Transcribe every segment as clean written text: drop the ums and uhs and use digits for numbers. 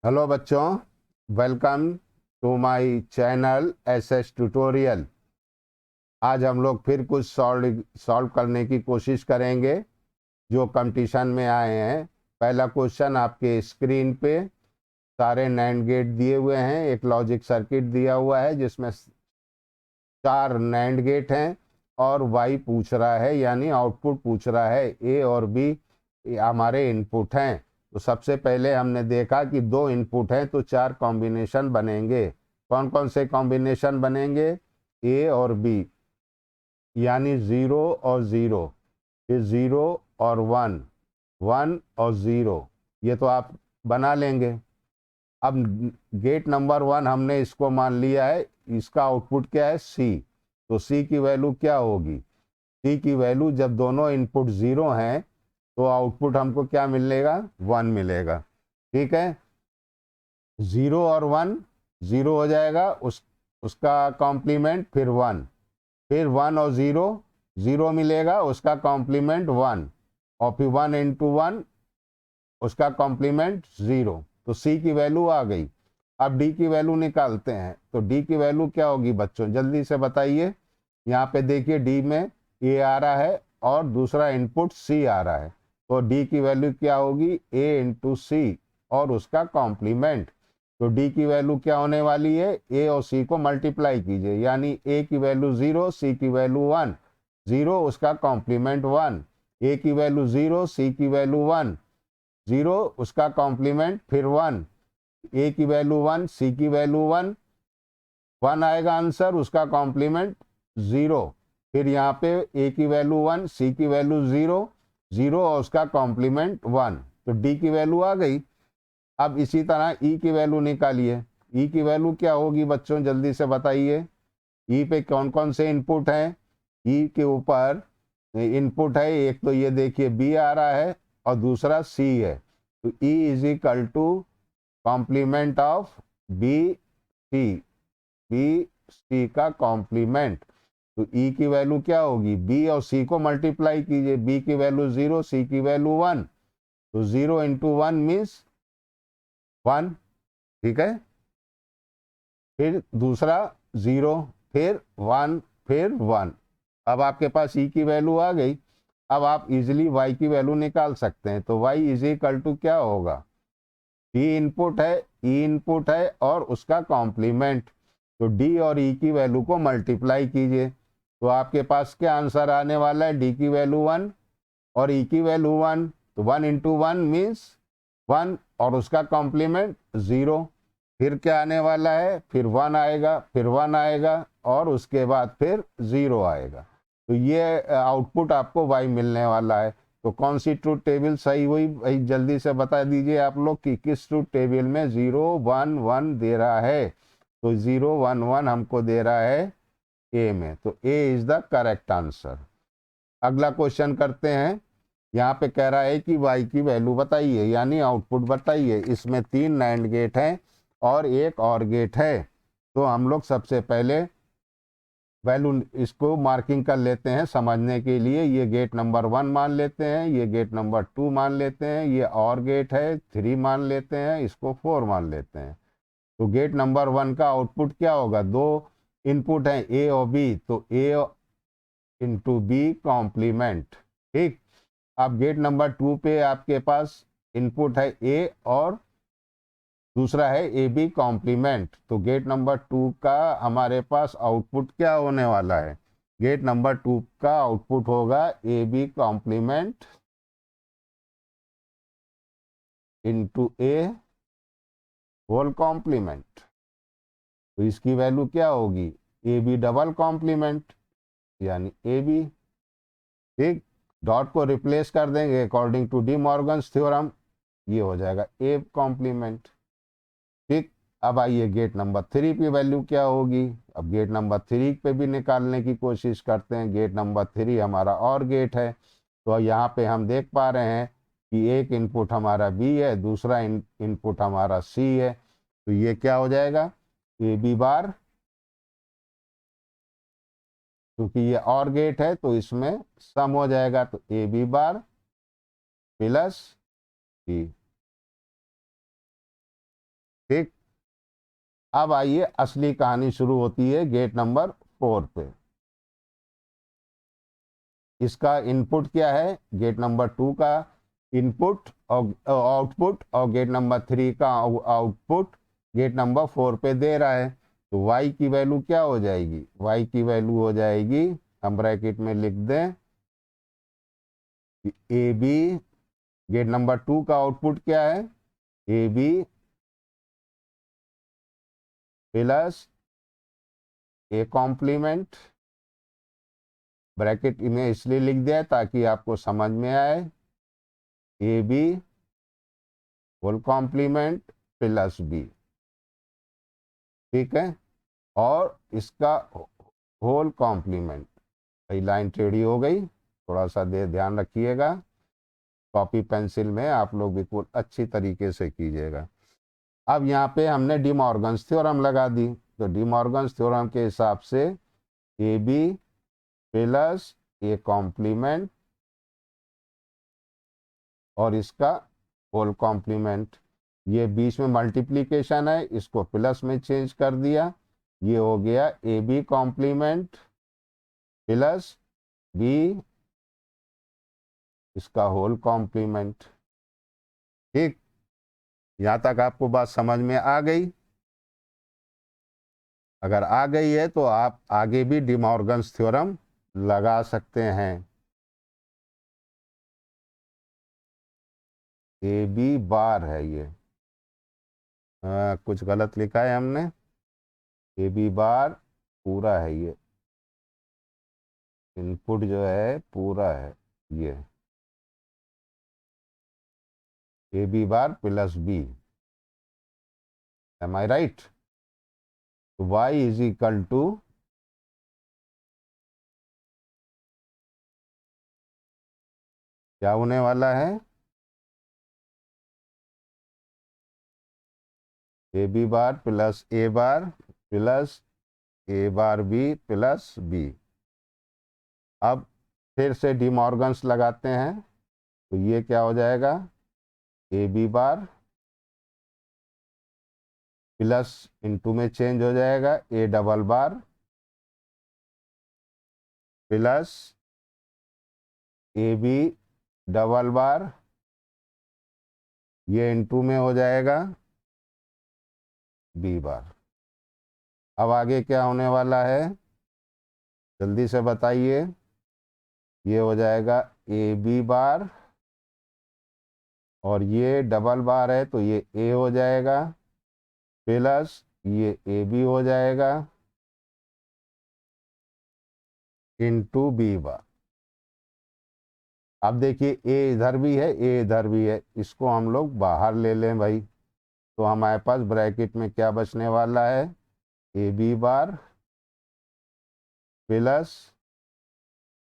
Hello बच्चों, welcome to my channel SS tutorial. आज हम लोग फिर कुछ सॉल्व करने की कोशिश करेंगे जो कंपटीशन में आए हैं। पहला क्वेश्चन आपके स्क्रीन पे सारे नैंड गेट दिए हुए हैं, एक लॉजिक सर्किट दिया हुआ है जिसमें 4 नैंड गेट हैं और वाई पूछ रहा है, यानी आउटपुट पूछ रहा है। ए और बी हमारे इनपुट हैं। तो सबसे पहले हमने देखा कि 2 इनपुट हैं तो 4 कॉम्बिनेशन बनेंगे। कौन कौन से कॉम्बिनेशन बनेंगे? ए और बी, यानी 0 और 0, फिर 0 और 1, 1 और 0। ये तो आप बना लेंगे। अब गेट नंबर 1 हमने इसको मान लिया है, इसका आउटपुट क्या है? सी। तो सी की वैल्यू क्या होगी? सी की वैल्यू, जब दोनों इनपुट 0 हैं तो आउटपुट हमको क्या मिलेगा? 1 मिलेगा। ठीक है, 0 और 1, 0 हो जाएगा, उसका कॉम्प्लीमेंट फिर 1, फिर 1 और 0, 0 मिलेगा, उसका कॉम्प्लीमेंट 1, और फिर 1 इंटू 1, उसका कॉम्प्लीमेंट 0। तो सी की वैल्यू आ गई। अब डी की वैल्यू निकालते हैं। तो डी की वैल्यू क्या होगी बच्चों, जल्दी से बताइए। यहाँ पे देखिए, डी में ए आ रहा है और दूसरा इनपुट सी आ रहा है। तो डी की वैल्यू क्या होगी? ए इंटू सी और उसका कॉम्प्लीमेंट। तो डी की वैल्यू क्या होने वाली है? ए और सी को मल्टीप्लाई कीजिए, यानी ए की वैल्यू 0, सी की वैल्यू 1, 0 उसका कॉम्प्लीमेंट 1, ए की वैल्यू 0, सी की वैल्यू 1, 0 उसका कॉम्प्लीमेंट फिर 1, ए की वैल्यू 1, सी की वैल्यू 1, 1 आएगा आंसर, उसका कॉम्प्लीमेंट 0। फिर यहाँ पे ए की वैल्यू 1, सी की वैल्यू 0, 0 और उसका कॉम्प्लीमेंट 1। तो डी की वैल्यू आ गई। अब इसी तरह ई की वैल्यू निकालिए। ई की वैल्यू क्या होगी बच्चों, जल्दी से बताइए। ई पे कौन कौन से इनपुट हैं? ई के ऊपर इनपुट है, एक तो ये देखिए बी आ रहा है और दूसरा सी है। तो E is equal to complement of B C, B C का कॉम्प्लीमेंट। तो ई की वैल्यू क्या होगी? बी और सी को मल्टीप्लाई कीजिए, बी की वैल्यू 0, सी की वैल्यू 1, तो 0 इंटू 1 मीन्स 1। ठीक है, फिर दूसरा 0, फिर 1, फिर 1। अब आपके पास ई की वैल्यू आ गई। अब आप इजीली वाई की वैल्यू निकाल सकते हैं। तो वाई इज इक्वल टू क्या होगा? डी इनपुट है, ई इनपुट है और उसका कॉम्प्लीमेंट। तो डी और ई की वैल्यू को मल्टीप्लाई कीजिए, तो आपके पास क्या आंसर आने वाला है? डी की वैल्यू 1 और ई की वैल्यू 1। तो 1 इंटू 1 मीन्स 1 और उसका कॉम्प्लीमेंट 0। फिर क्या आने वाला है? फिर 1 आएगा, फिर 1 आएगा और उसके बाद फिर 0 आएगा। तो ये आउटपुट आपको वाई मिलने वाला है। तो कौन सी ट्रूथ टेबल सही हुई भाई, जल्दी से बता दीजिए आप लोग कि किस ट्रूथ टेबल में 0 1 1 दे रहा है। तो 0 1 1 हमको दे रहा है ए में, तो ए इज द करेक्ट आंसर। अगला क्वेश्चन करते हैं। यहाँ पे कह रहा है कि y की वैल्यू बताइए, यानी आउटपुट बताइए। इसमें 3 नैंड गेट हैं और एक और गेट है। तो हम लोग सबसे पहले वैल्यू इसको मार्किंग कर लेते हैं समझने के लिए। ये गेट नंबर 1 मान लेते हैं, ये गेट नंबर 2 मान लेते हैं, ये और गेट है 3 मान लेते हैं, इसको 4 मान लेते हैं। तो गेट नंबर 1 का आउटपुट क्या होगा? 2 इनपुट हैं ए और बी, तो ए इंटू बी कॉम्प्लीमेंट। ठीक। अब गेट नंबर 2 पे आपके पास इनपुट है ए और दूसरा है ए बी कॉम्प्लीमेंट। तो गेट नंबर 2 का हमारे पास आउटपुट क्या होने वाला है? गेट नंबर 2 का आउटपुट होगा A B complement into A whole complement. तो इसकी वैल्यू क्या होगी? ए बी डबल कॉम्प्लीमेंट, यानी ए बी। ठीक, डॉट को रिप्लेस कर देंगे according to De Morgan's theorem, ये हो जाएगा ए कॉम्प्लीमेंट। ठीक। अब आइए गेट नंबर 3 की वैल्यू क्या होगी? अब गेट नंबर 3 पे भी निकालने की कोशिश करते हैं। गेट नंबर 3 हमारा और गेट है। तो यहाँ पे हम देख पा रहे हैं कि एक इनपुट हमारा बी है, दूसरा इनपुट हमारा सी है। तो ये क्या हो जाएगा? ए बी बार, क्योंकि ये और गेट है तो इसमें सम हो जाएगा। तो A B bar plus B. ठीक, अब आइए असली कहानी शुरू होती है गेट नंबर 4 पे। इसका इनपुट क्या है, गेट नंबर 2 का इनपुट और आउटपुट, और गेट नंबर 3 का आउटपुट गेट नंबर 4 पे दे रहा है। तो y की वैल्यू क्या हो जाएगी, y की वैल्यू हो जाएगी, हम ब्रैकेट में लिख दें ए बी, गेट नंबर 2 का आउटपुट क्या है, A B plus A complement, bracket में इसलिए लिख दिया ताकि आपको समझ में आए, A B whole complement plus B, ठीक है, और इसका होल कॉम्प्लीमेंट। भाई लाइन टेढ़ी हो गई, थोड़ा सा ध्यान रखिएगा, कॉपी पेंसिल में आप लोग बिल्कुल अच्छी तरीके से कीजिएगा। अब यहाँ पे हमने डी मॉर्गन्स थ्योरम लगा दी, तो डी मॉर्गन्स थ्योरम के हिसाब से A B plus A complement और इसका होल कॉम्प्लीमेंट, ये बीच में मल्टीप्लीकेशन है, इसको प्लस में चेंज कर दिया, ये हो गया A B complement plus B इसका होल कॉम्प्लीमेंट। ठीक, यहाँ तक आपको बात समझ में आ गई? अगर आ गई है तो आप आगे भी डी मॉर्गन्स थ्योरम लगा सकते हैं। ए बी बार है ये, कुछ गलत लिखा है हमने, ए बी बार पूरा है ये, इनपुट जो है पूरा है ये, A B bar plus B, am I right? तो y इज इक्वल टू क्या होने वाला है, A B bar plus A bar plus A bar B plus B. अब फिर से डी मॉर्गन्स लगाते हैं, तो ये क्या हो जाएगा, A B bar plus into में चेंज हो जाएगा A double bar plus A B double bar, ये इनटू में हो जाएगा बी बार। अब आगे क्या होने वाला है, जल्दी से बताइए, ये हो जाएगा ए बी बार और ये डबल बार है तो ये ए हो जाएगा प्लस ये ए बी हो जाएगा इनटू बी बार। अब देखिए ए इधर भी है, ए इधर भी है, इसको हम लोग बाहर ले लें भाई, तो हमारे पास ब्रैकेट में क्या बचने वाला है, A B bar plus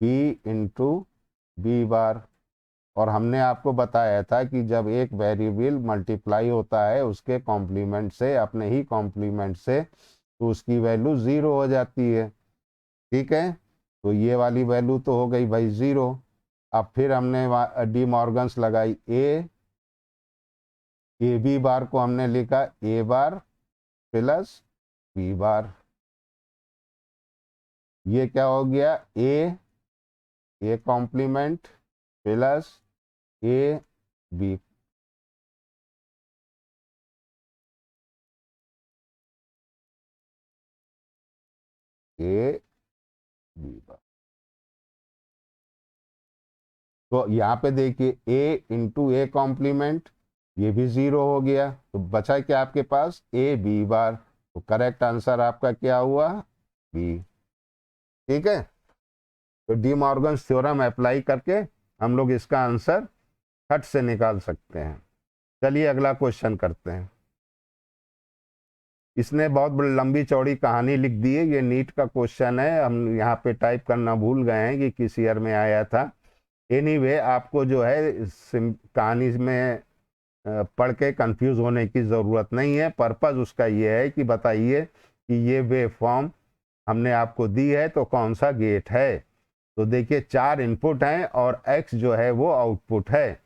B into B bar. और हमने आपको बताया था कि जब एक वेरिएबल मल्टीप्लाई होता है उसके कॉम्प्लीमेंट से, अपने ही कॉम्प्लीमेंट से, तो उसकी वैल्यू ज़ीरो हो जाती है। ठीक है, तो ये वाली वैल्यू तो हो गई भाई ज़ीरो। अब फिर हमने डी मॉर्गन्स लगाई, ए बी बार को हमने लिखा ए बार प्लस बी बार, ये क्या हो गया, A complement plus A B, A B bar. तो यहाँ पे देखिए ए इंटू ए कॉम्प्लीमेंट, ये भी ज़ीरो हो गया, तो बचा क्या आपके पास, ए बी बार। तो करेक्ट आंसर आपका क्या हुआ, बी। ठीक है, तो डी मॉर्गन्स थ्योरम अप्लाई करके हम लोग इसका आंसर फट से निकाल सकते हैं। चलिए अगला क्वेश्चन करते हैं। इसने बहुत बड़ी लंबी चौड़ी कहानी लिख दी है, ये नीट का क्वेश्चन है, हम यहाँ पे टाइप करना भूल गए हैं कि किस ईयर में आया था। एनीवे आपको जो है कहानी में पढ़ के कंफ्यूज होने की ज़रूरत नहीं है। पर्पज़ उसका ये है कि बताइए कि ये वेव फॉर्म हमने आपको दी है तो कौन सा गेट है। तो देखिए 4 इनपुट हैं और x जो है वो आउटपुट है।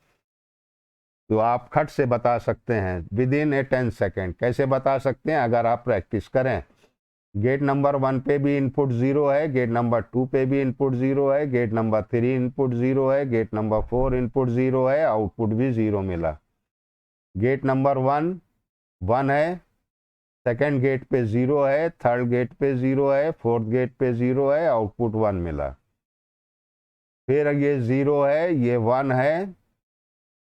तो आप खट से बता सकते हैं विद इन ए 10 सेकेंड। कैसे बता सकते हैं? अगर आप प्रैक्टिस करें। गेट नंबर 1 पे भी इनपुट 0 है, गेट नंबर 2 पे भी इनपुट 0 है, गेट नंबर 3 इनपुट 0 है, गेट नंबर 4 इनपुट 0 है, आउटपुट भी 0 मिला। गेट नंबर 1 1 है, सेकंड गेट पे 0 है, थर्ड गेट पे 0 है, फोर्थ गेट पे 0 है, आउटपुट 1 मिला। फिर ये 0 है, ये 1 है,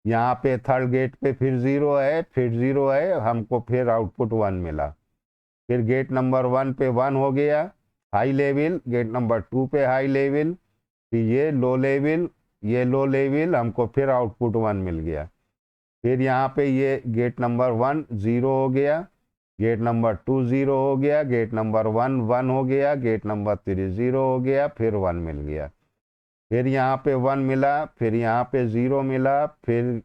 यहाँ पे थर्ड गेट पे फिर 0 है, फिर 0 है, हमको फिर आउटपुट 1 मिला। फिर गेट नंबर 1 पे 1 हो गया हाई लेवल, गेट नंबर 2 पे हाई लेवल, फिर ये लो लेवल, ये लो लेवल, हमको फिर आउटपुट 1 मिल गया। फिर यहाँ पे ये गेट नंबर 1 0 हो गया, गेट नंबर 2 0 हो गया, गेट नंबर 1 1 हो गया, गेट नंबर 3 0 हो गया, फिर 1 मिल गया। फिर यहाँ पे 1 मिला, फिर यहाँ पे 0 मिला, फिर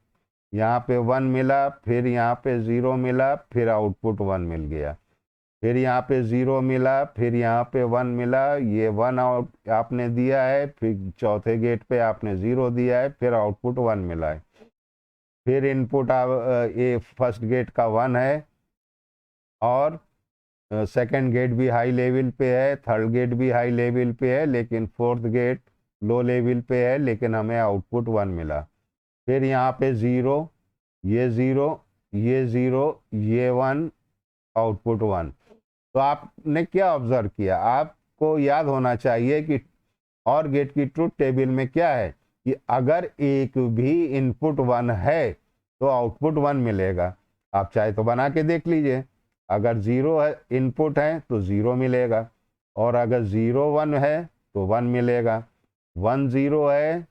यहाँ पे 1 मिला, फिर यहाँ पे 0 मिला, फिर आउटपुट 1 मिल गया। फिर यहाँ पे 0 मिला, फिर यहाँ पे 1 मिला, ये 1 आपने दिया है, फिर चौथे गेट पे आपने 0 दिया है, फिर आउटपुट 1 मिला है। फिर इनपुट ये फर्स्ट गेट का 1 है और सेकंड गेट भी हाई लेवल पे है, थर्ड गेट भी हाई लेवल पे है, लेकिन फोर्थ गेट लो लेवल पे है, लेकिन हमें आउटपुट 1 मिला। फिर यहाँ पे 0, ये 0, ये 0, ये 1, आउटपुट 1। तो आपने क्या ऑब्जर्व किया? आपको याद होना चाहिए कि और गेट की ट्रुथ टेबल में क्या है कि अगर एक भी इनपुट 1 है तो आउटपुट 1 मिलेगा। आप चाहे तो बना के देख लीजिए। अगर 0 है इनपुट है तो 0 मिलेगा, और अगर 0 1 है तो 1 मिलेगा, 1 0 है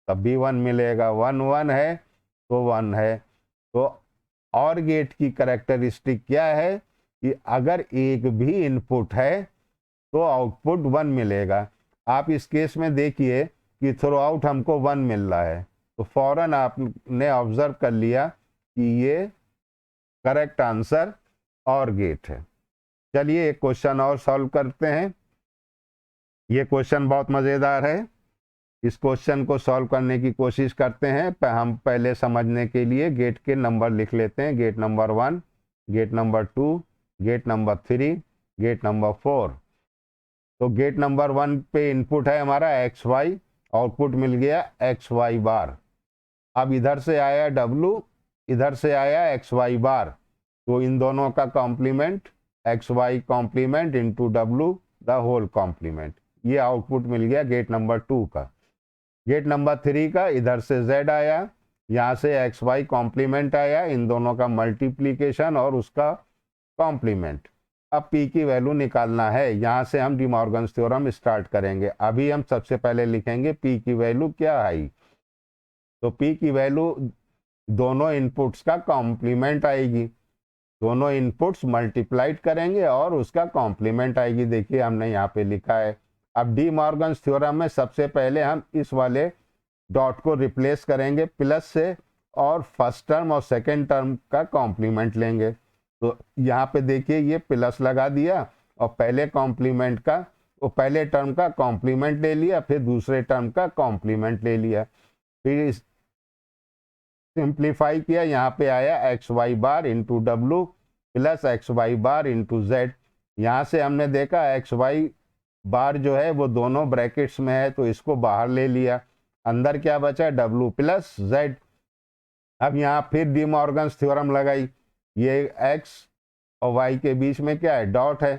तब भी 1 मिलेगा, 1 1 है तो 1 है। तो और गेट की कैरेक्टरिस्टिक क्या है कि अगर एक भी इनपुट है तो आउटपुट 1 मिलेगा। आप इस केस में देखिए कि थ्रू आउट हमको 1 मिल रहा है, तो फौरन आपने ऑब्जर्व कर लिया कि ये करेक्ट आंसर और गेट है। चलिए एक क्वेश्चन और सॉल्व करते हैं। ये क्वेश्चन बहुत मज़ेदार है। इस क्वेश्चन को सॉल्व करने की कोशिश करते हैं। हम पहले समझने के लिए गेट के नंबर लिख लेते हैं। Gate number 1, gate number 2, gate number 3, gate number 4। तो गेट नंबर 1 पे इनपुट है हमारा XY, आउटपुट मिल गया XY बार। अब इधर से आया W, इधर से आया XY बार, तो इन दोनों का complement XY complement into W the whole complement, ये आउटपुट मिल गया गेट नंबर 2 का। गेट नंबर 3 का इधर से Z आया, यहाँ से XY कॉम्प्लीमेंट आया, इन दोनों का मल्टीप्लीकेशन और उसका कॉम्प्लीमेंट। अब P की वैल्यू निकालना है। यहाँ से हम डी मॉर्गन्स थ्योरम स्टार्ट करेंगे। अभी हम सबसे पहले लिखेंगे P की वैल्यू क्या आई। तो P की वैल्यू दोनों इनपुट्स का कॉम्प्लीमेंट आएगी, दोनों इनपुट्स मल्टीप्लाइड करेंगे और उसका कॉम्प्लीमेंट आएगी। देखिए हमने यहाँ पे लिखा है। अब डी मॉर्गन्स थ्योरम में सबसे पहले हम इस वाले डॉट को रिप्लेस करेंगे प्लस से, और फर्स्ट टर्म और सेकेंड टर्म का कॉम्प्लीमेंट लेंगे। तो यहाँ पे देखिए ये प्लस लगा दिया और पहले कॉम्प्लीमेंट का, वो पहले टर्म का कॉम्प्लीमेंट ले लिया, फिर दूसरे टर्म का कॉम्प्लीमेंट ले लिया, फिर सिंप्लीफाई किया। यहाँ पे आया XY bar into W plus XY bar into Z। यहाँ से हमने देखा XY बार जो है वो दोनों ब्रैकेट्स में है, तो इसको बाहर ले लिया। अंदर क्या बचा? W plus Z। अब यहाँ फिर डी मॉर्गन्स थ्योरम लगाई। ये X और Y के बीच में क्या है? डॉट है,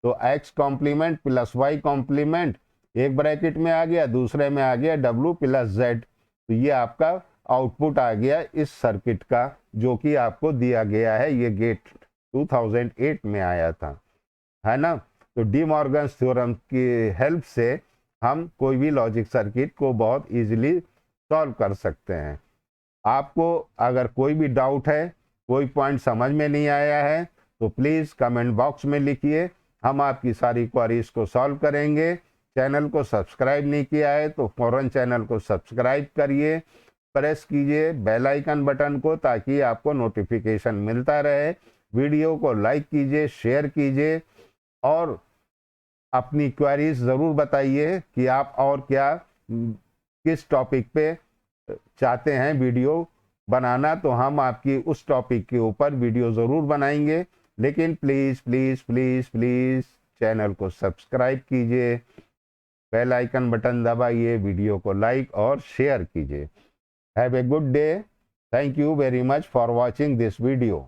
तो X complement plus Y complement एक ब्रैकेट में आ गया, दूसरे में आ गया W प्लस Z। तो ये आपका आउटपुट आ गया इस सर्किट का, जो कि आपको दिया गया है। ये गेट 2008 में आया था, है ना। तो डी मॉर्गन्स थ्योरम की हेल्प से हम कोई भी लॉजिक सर्किट को बहुत इजीली सॉल्व कर सकते हैं। आपको अगर कोई भी डाउट है, कोई पॉइंट समझ में नहीं आया है, तो प्लीज़ कमेंट बॉक्स में लिखिए, हम आपकी सारी क्वेरीज को सॉल्व करेंगे। चैनल को सब्सक्राइब नहीं किया है तो फौरन चैनल को सब्सक्राइब करिए, प्रेस कीजिए बेल आइकन बटन को, ताकि आपको नोटिफिकेशन मिलता रहे। वीडियो को लाइक कीजिए, शेयर कीजिए, और अपनी क्वेरीज ज़रूर बताइए कि आप और क्या किस टॉपिक पे चाहते हैं वीडियो बनाना तो हम आपकी उस टॉपिक के ऊपर वीडियो ज़रूर बनाएंगे, लेकिन please please please please channel को सब्सक्राइब कीजिए, बेल आइकन बटन दबाइए, वीडियो को लाइक और शेयर कीजिए। Have a good day. Thank you very much for watching this video.